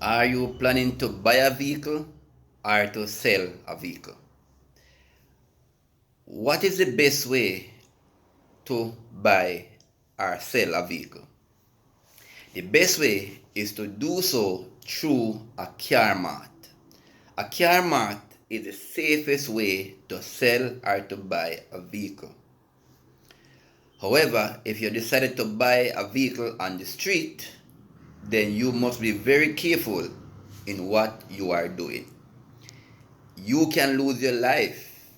Are you planning to buy a vehicle or to sell a vehicle? What is the best way to buy or sell a vehicle? The best way is to do so through a car mart. A car mart is the safest way to sell or to buy a vehicle. However, if you decided to buy a vehicle on the street, then you must be very careful in what you are doing. You can lose your life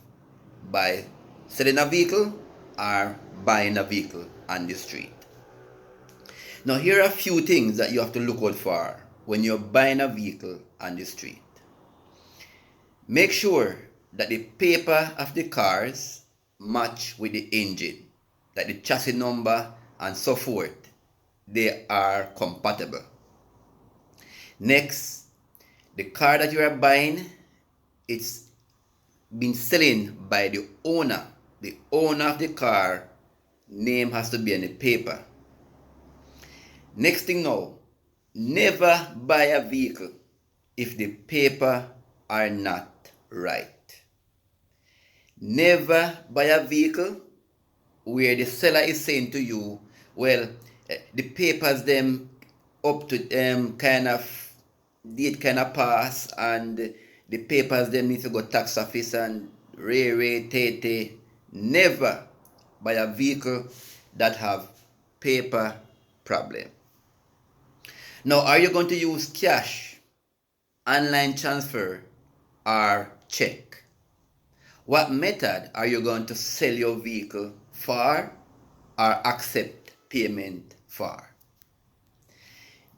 by selling a vehicle or buying a vehicle on the street. Now, here are a few things that you have to look out for when you're buying a vehicle on the street. Make sure that the paper of the cars match with the engine, that the chassis number and so forth, they are compatible. Next, the car that you are buying, it's been selling by the owner. The owner of the car name has to be on the paper. Next thing now, never buy a vehicle if the paper are not right. Never buy a vehicle where the seller is saying to you, well, the papers them up to kind of date kind of pass, and the papers them need to go tax office and tete. Never buy a vehicle that have paper problem. Now, are you going to use cash, online transfer, or check? What method are you going to sell your vehicle for or accept payment for?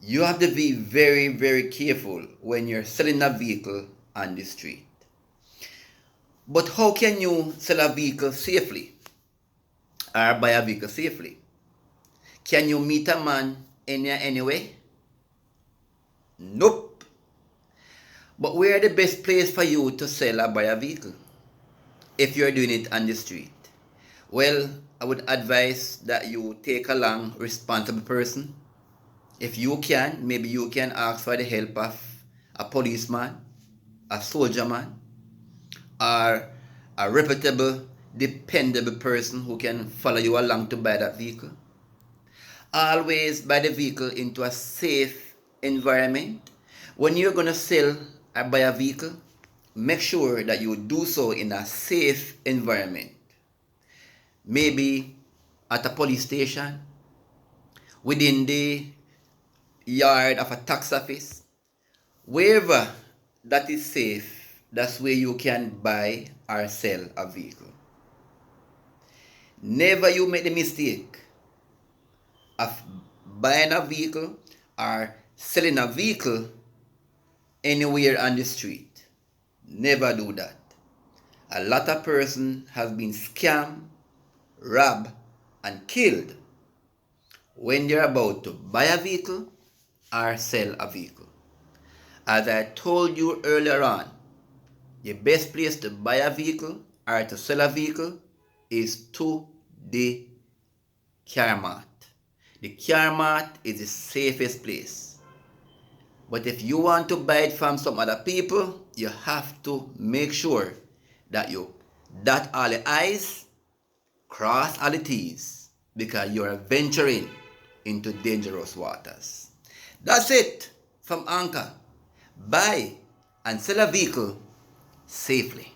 You have to be very, very careful when you're selling a vehicle on the street. But how can you sell a vehicle safely or buy a vehicle safely? Can you meet a man anyway? Nope. But where the best place for you to sell or buy a vehicle if you're doing it on the street? Well, I would advise that you take along a responsible person. If you can, maybe you can ask for the help of a policeman, a soldierman, or a reputable, dependable person who can follow you along to buy that vehicle. Always buy the vehicle into a safe environment. When you're going to sell or buy a vehicle, make sure that you do so in a safe environment. Maybe at a police station, within the yard of a tax office, wherever that is safe, that's where you can buy or sell a vehicle. Never you make the mistake of buying a vehicle or selling a vehicle anywhere on the street. Never do that. A lot of person has been scammed, robbed, and killed when they're about to buy a vehicle or sell a vehicle. As I told you earlier on, the best place to buy a vehicle or to sell a vehicle is to the car mart. The car mart is the safest place. But if you want to buy it from some other people, you have to make sure that you dot all the I's, cross all the T's, because you are venturing into dangerous waters. That's it from Anchor. Buy and sell a vehicle safely.